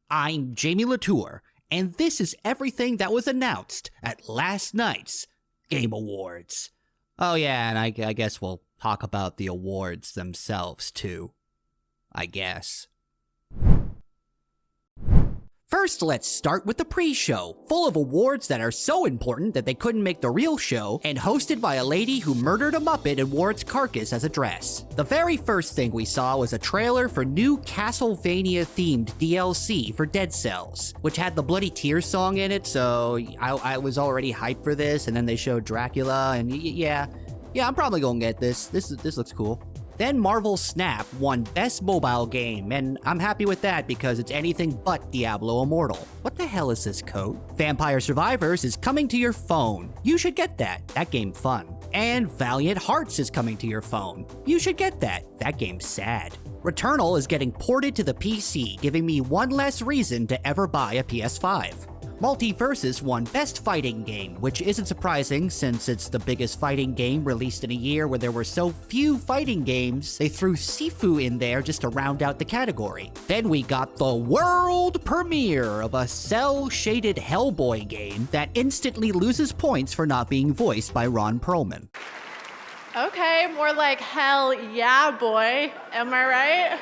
I'm Jamie Latour, and this is everything that was announced at last night's Game Awards. Oh yeah, and I guess we'll talk about the awards themselves too. I guess. First, let's start with the pre-show, full of awards that are so important that they couldn't make the real show, and hosted by a lady who murdered a Muppet and wore its carcass as a dress. The very first thing we saw was a trailer for new Castlevania-themed DLC for Dead Cells, which had the Bloody Tears song in it, so I was already hyped for this, and then they showed Dracula, and yeah, I'm probably gonna get this. This looks cool. Then Marvel Snap won Best Mobile Game, and I'm happy with that because it's anything but Diablo Immortal. What the hell is this code? Vampire Survivors is coming to your phone. You should get that. That game fun. And Valiant Hearts is coming to your phone. You should get that. That game's sad. Returnal is getting ported to the PC, giving me one less reason to ever buy a PS5. Multiversus won Best Fighting Game, which isn't surprising since it's the biggest fighting game released in a year where there were so few fighting games, they threw Sifu in there just to round out the category. Then we got the world premiere of a cel-shaded Hellboy game that instantly loses points for not being voiced by Ron Perlman. Okay, more like hell yeah, boy. Am I right?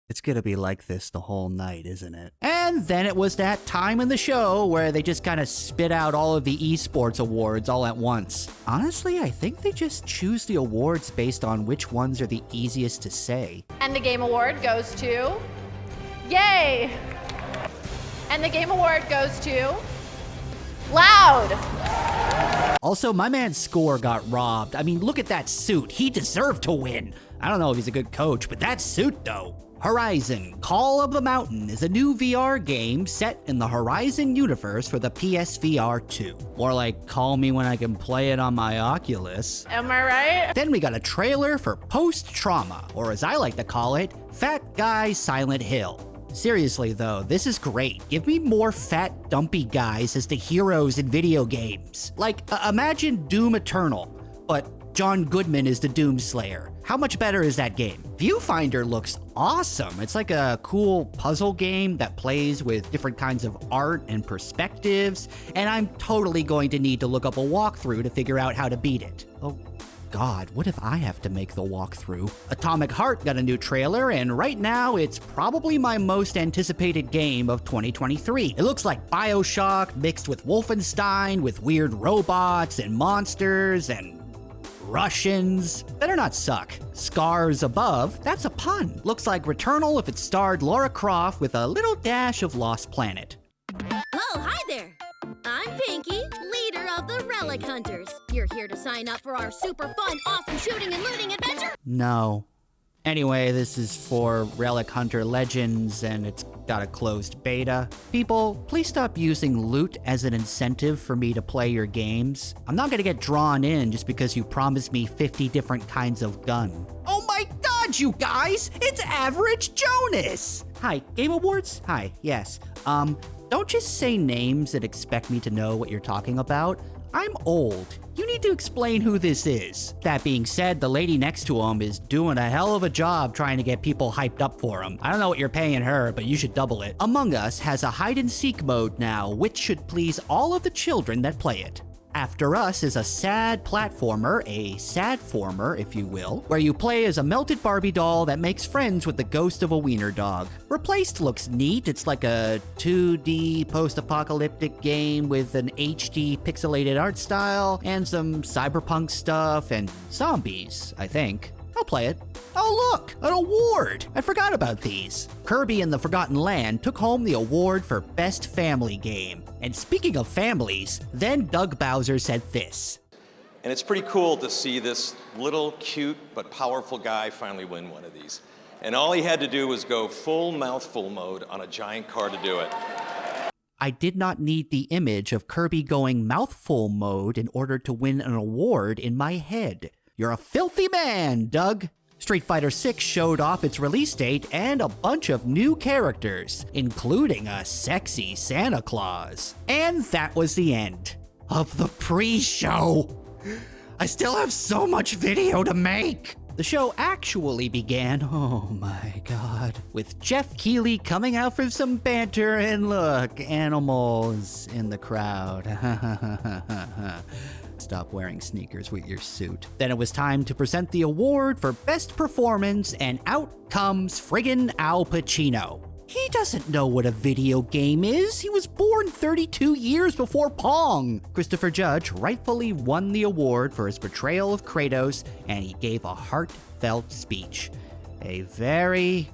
It's gonna be like this the whole night, isn't it? And then it was that time in the show where they just kind of spit out all of the esports awards all at once. Honestly, I think they just choose the awards based on which ones are the easiest to say. And the Game Award goes to... Yay! And the Game Award goes to... Loud! Also, my man's score got robbed. I mean, look at that suit. He deserved to win. I don't know if he's a good coach, but that suit though. Horizon Call of the Mountain is a new VR game set in the Horizon universe for the PSVR 2. More like call me when I can play it on my Oculus. Am I right? Then we got a trailer for Post Trauma, or as I like to call it, Fat Guy Silent Hill. Seriously though, this is great. Give me more fat, dumpy guys as the heroes in video games. Like, imagine Doom Eternal, but John Goodman is the Doomslayer. How much better is that game? Viewfinder looks awesome. It's like a cool puzzle game that plays with different kinds of art and perspectives, and I'm totally going to need to look up a walkthrough to figure out how to beat it. Oh God, what if I have to make the walkthrough? Atomic Heart got a new trailer, and right now it's probably my most anticipated game of 2023. It looks like BioShock mixed with Wolfenstein with weird robots and monsters and Russians. Better not suck. Scars Above, that's a pun. Looks like Returnal if it starred Lara Croft with a little dash of Lost Planet. Oh, hi there. I'm Pinky, leader of the Relic Hunters. You're here to sign up for our super fun, awesome shooting and looting adventure? No. Anyway, this is for Relic Hunter Legends, and it's got a closed beta. People, please stop using loot as an incentive for me to play your games. I'm not gonna get drawn in just because you promised me 50 different kinds of gun. Oh my God, you guys! It's Average Jonas! Hi, Game Awards? Hi, yes. Don't just say names and expect me to know what you're talking about. I'm old. You need to explain who this is. That being said, the lady next to him is doing a hell of a job trying to get people hyped up for him. I don't know what you're paying her, but you should double it. Among Us has a hide and seek mode now, which should please all of the children that play it. After Us is a sad platformer, a sadformer, if you will, where you play as a melted Barbie doll that makes friends with the ghost of a wiener dog. Replaced looks neat. It's like a 2D post-apocalyptic game with an HD pixelated art style and some cyberpunk stuff and zombies, I think. I'll play it. Oh look, an award! I forgot about these. Kirby and the Forgotten Land took home the award for Best Family Game. And speaking of families, then Doug Bowser said this. And it's pretty cool to see this little cute but powerful guy finally win one of these. And all he had to do was go full mouthful mode on a giant car to do it. I did not need the image of Kirby going mouthful mode in order to win an award in my head. You're a filthy man, Doug. Street Fighter VI showed off its release date and a bunch of new characters, including a sexy Santa Claus. And that was the end of the pre-show. I still have so much video to make. The show actually began, oh my god, with Jeff Keighley coming out for some banter and look, animals in the crowd. Stop wearing sneakers with your suit. Then it was time to present the award for Best Performance, and out comes friggin' Al Pacino. He doesn't know what a video game is. He was born 32 years before Pong. Christopher Judge rightfully won the award for his portrayal of Kratos, and he gave a heartfelt speech. A very,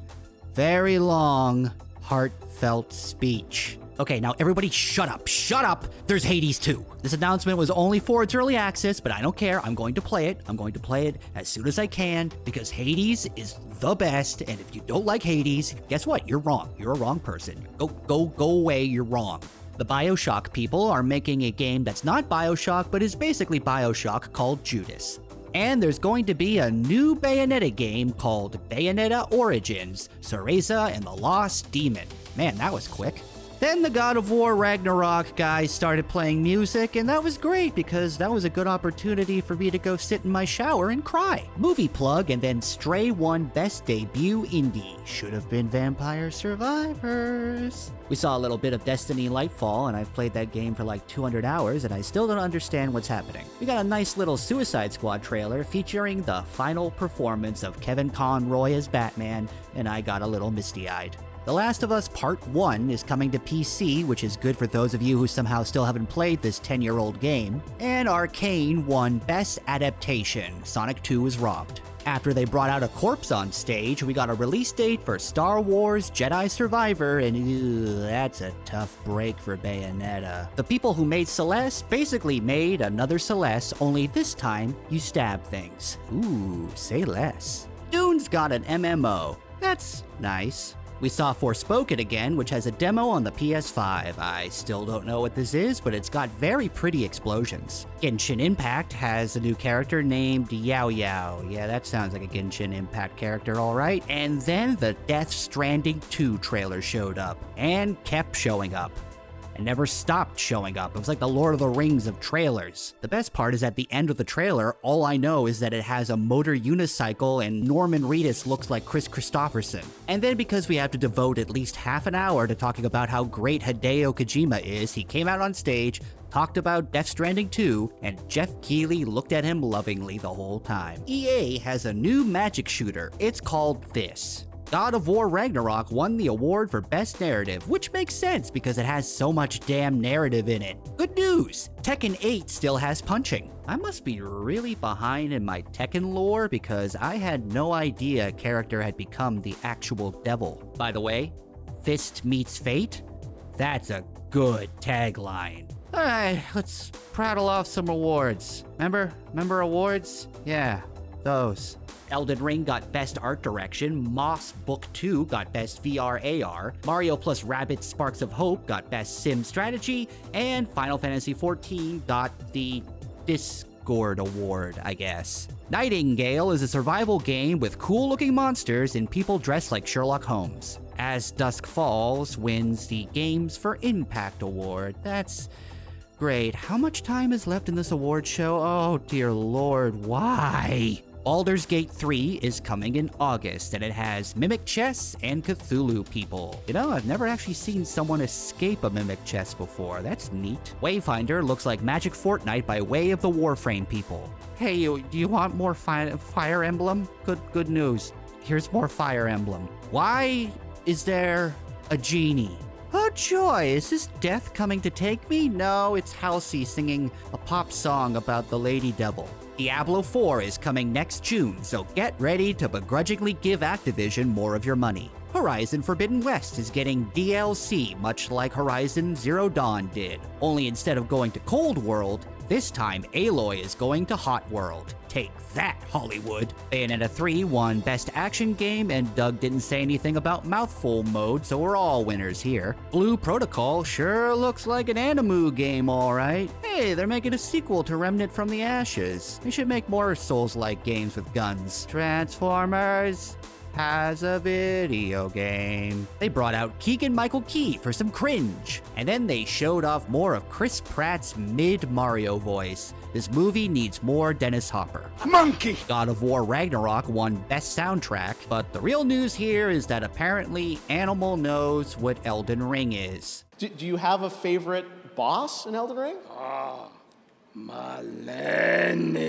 very long, heartfelt speech. Okay, now everybody shut up. Shut up! There's Hades 2. This announcement was only for its early access, but I don't care. I'm going to play it. I'm going to play it as soon as I can because Hades is the best, and if you don't like Hades, guess what? You're wrong. You're a wrong person. Go away. You're wrong. The BioShock people are making a game that's not BioShock, but is basically BioShock called Judas. And there's going to be a new Bayonetta game called Bayonetta Origins, Cereza and the Lost Demon. Man, that was quick. Then the God of War Ragnarok guys started playing music, and that was great because that was a good opportunity for me to go sit in my shower and cry. Movie plug, and then Stray won Best Debut Indie. Should have been Vampire Survivors. We saw a little bit of Destiny Lightfall, and I've played that game for like 200 hours, and I still don't understand what's happening. We got a nice little Suicide Squad trailer featuring the final performance of Kevin Conroy as Batman, and I got a little misty-eyed. The Last of Us Part 1 is coming to PC, which is good for those of you who somehow still haven't played this 10-year-old game. And Arcane won Best Adaptation. Sonic 2 is robbed. After they brought out a corpse on stage, we got a release date for Star Wars Jedi Survivor, and that's a tough break for Bayonetta. The people who made Celeste basically made another Celeste, only this time you stab things. Ooh, say less. Dune's got an MMO. That's nice. We saw Forspoken again, which has a demo on the PS5. I still don't know what this is, but it's got very pretty explosions. Genshin Impact has a new character named Yao Yao. Yeah, that sounds like a Genshin Impact character, alright. And then the Death Stranding 2 trailer showed up, and kept showing up. And never stopped showing up. It was like the Lord of the Rings of trailers. The best part is at the end of the trailer, all I know is that it has a motor unicycle and Norman Reedus looks like Chris Christopherson. And then because we have to devote at least half an hour to talking about how great Hideo Kojima is, he came out on stage, talked about Death Stranding 2, and Jeff Keighley looked at him lovingly the whole time. EA has a new magic shooter. It's called this. God of War Ragnarok won the award for Best Narrative, which makes sense because it has so much damn narrative in it. Good news! Tekken 8 still has punching. I must be really behind in my Tekken lore because I had no idea a character had become the actual devil. By the way, Fist meets Fate? That's a good tagline. Alright, let's prattle off some awards. Remember awards? Yeah, those. Elden Ring got Best Art Direction, Moss Book 2 got Best VR AR, Mario + Rabbids Sparks of Hope got Best Sim Strategy, and Final Fantasy XIV got the Discord Award, I guess. Nightingale is a survival game with cool-looking monsters and people dressed like Sherlock Holmes. As Dusk Falls wins the Games for Impact Award. That's great. How much time is left in this award show? Oh dear lord, why? Baldur's Gate 3 is coming in August, and it has Mimic Chess and Cthulhu people. You know, I've never actually seen someone escape a Mimic Chess before. That's neat. Wayfinder looks like Magic Fortnite by way of the Warframe people. Hey, do you want more Fire Emblem? Good news. Here's more Fire Emblem. Why is there a genie? Oh joy, is this death coming to take me? No, it's Halsey singing a pop song about the Lady Devil. Diablo 4 is coming next June, so get ready to begrudgingly give Activision more of your money. Horizon Forbidden West is getting DLC, much like Horizon Zero Dawn did. Only instead of going to Cold World, this time Aloy is going to Hot World. Take that, Hollywood! Bayonetta 3 won Best Action Game, and Doug didn't say anything about Mouthful mode, so we're all winners here. Blue Protocol sure looks like an Animu game, alright. Hey, they're making a sequel to Remnant from the Ashes. They should make more Souls-like games with guns. Transformers! has a video game. They brought out Keegan-Michael Key for some cringe, and then they showed off more of Chris Pratt's mid-Mario voice. This movie needs more Dennis Hopper. Monkey! God of War Ragnarok won Best Soundtrack, but the real news here is that apparently Animal knows what Elden Ring is. Do you have a favorite boss in Elden Ring? Millennia.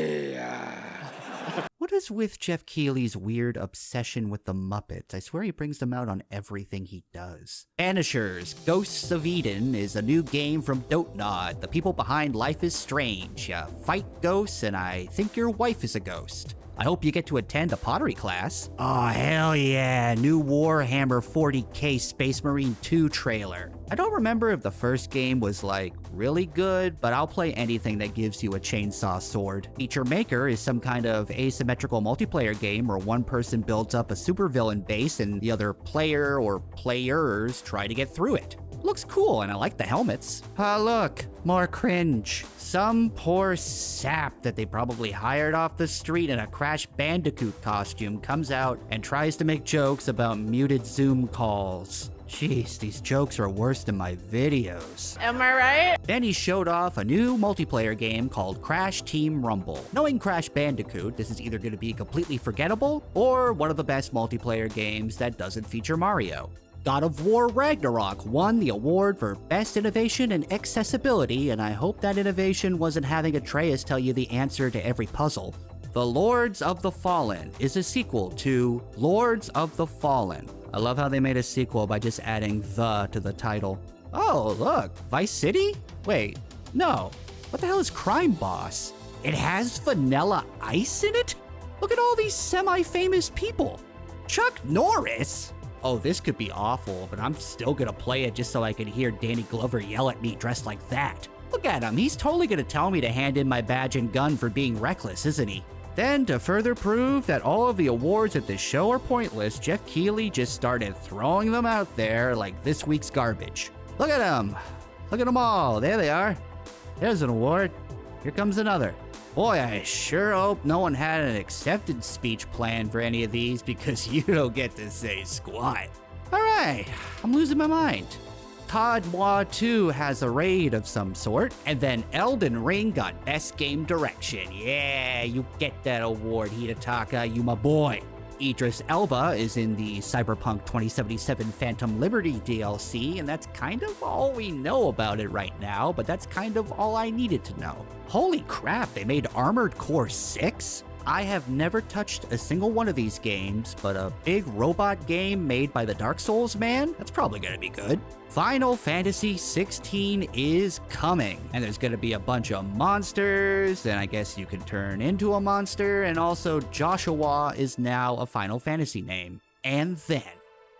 What is with Jeff Keighley's weird obsession with the Muppets? I swear he brings them out on everything he does. Banishers, Ghosts of Eden is a new game from Dontnod, the people behind Life is Strange. You fight ghosts, and I think your wife is a ghost. I hope you get to attend a pottery class. Oh, hell yeah, new Warhammer 40k Space Marine 2 trailer. I don't remember if the first game was like really good, but I'll play anything that gives you a chainsaw sword. Feature Maker is some kind of asymmetrical multiplayer game where one person builds up a supervillain base and the other player or players try to get through it. Looks cool, and I like the helmets. Look, more cringe. Some poor sap that they probably hired off the street in a Crash Bandicoot costume comes out and tries to make jokes about muted Zoom calls. Jeez, these jokes are worse than my videos. Am I right? Then he showed off a new multiplayer game called Crash Team Rumble. Knowing Crash Bandicoot, this is either going to be completely forgettable or one of the best multiplayer games that doesn't feature Mario. God of War Ragnarok won the award for Best Innovation and Accessibility, and I hope that innovation wasn't having Atreus tell you the answer to every puzzle. The Lords of the Fallen is a sequel to Lords of the Fallen. I love how they made a sequel by just adding "the" to the title. Oh, look, Vice City? Wait, no. What the hell is Crime Boss? It has Vanilla Ice in it? Look at all these semi-famous people. Chuck Norris? Oh, this could be awful, but I'm still gonna play it just so I can hear Danny Glover yell at me dressed like that. Look at him, he's totally gonna tell me to hand in my badge and gun for being reckless, isn't he? Then, to further prove that all of the awards at this show are pointless, Jeff Keighley just started throwing them out there like this week's garbage. Look at them! Look at them all, there they are. There's an award. Here comes another. Boy, I sure hope no one had an acceptance speech planned for any of these because you don't get to say squat. Alright, I'm losing my mind. COD Moi 2 has a raid of some sort, and then Elden Ring got Best Game Direction. Yeah, you get that award, Hidetaka, you my boy. Idris Elba is in the Cyberpunk 2077 Phantom Liberty DLC, and that's kind of all we know about it right now, but that's kind of all I needed to know. Holy crap, they made Armored Core 6? I have never touched a single one of these games, but a big robot game made by the Dark Souls man? That's probably gonna be good. Final Fantasy 16 is coming, and there's gonna be a bunch of monsters, and I guess you can turn into a monster, and also Joshua is now a Final Fantasy name. And then,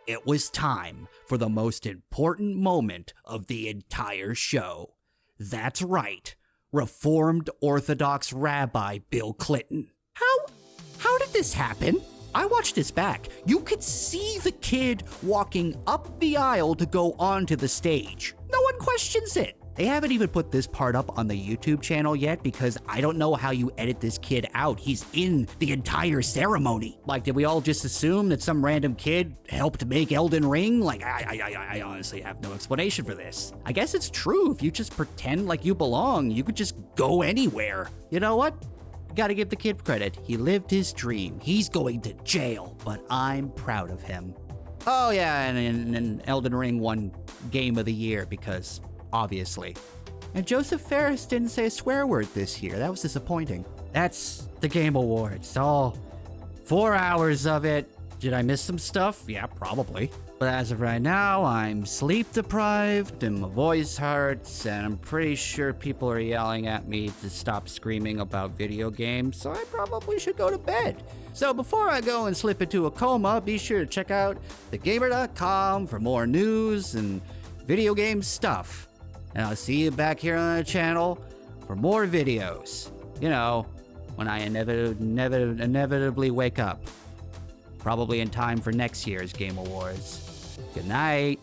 it was time for the most important moment of the entire show. That's right, Reformed Orthodox Rabbi Bill Clinton. How did this happen? I watched this back. You could see the kid walking up the aisle to go onto the stage. No one questions it. They haven't even put this part up on the YouTube channel yet because I don't know how you edit this kid out. He's in the entire ceremony. Like, did we all just assume that some random kid helped make Elden Ring? Like, I honestly have no explanation for this. I guess it's true. If you just pretend like you belong, you could just go anywhere. You know what? Gotta give the kid credit. He lived his dream. He's going to jail, but I'm proud of him. Oh yeah, and Elden Ring won Game of the Year because, obviously. And Joseph Ferris didn't say a swear word this year. That was disappointing. That's the Game Awards. All 4 hours of it. Did I miss some stuff? Yeah, probably. But as of right now, I'm sleep deprived and my voice hurts, and I'm pretty sure people are yelling at me to stop screaming about video games, so I probably should go to bed. So before I go and slip into a coma, be sure to check out thegamer.com for more news and video game stuff. And I'll see you back here on the channel for more videos. You know, when I inevitably wake up. Probably in time for next year's Game Awards. Good night.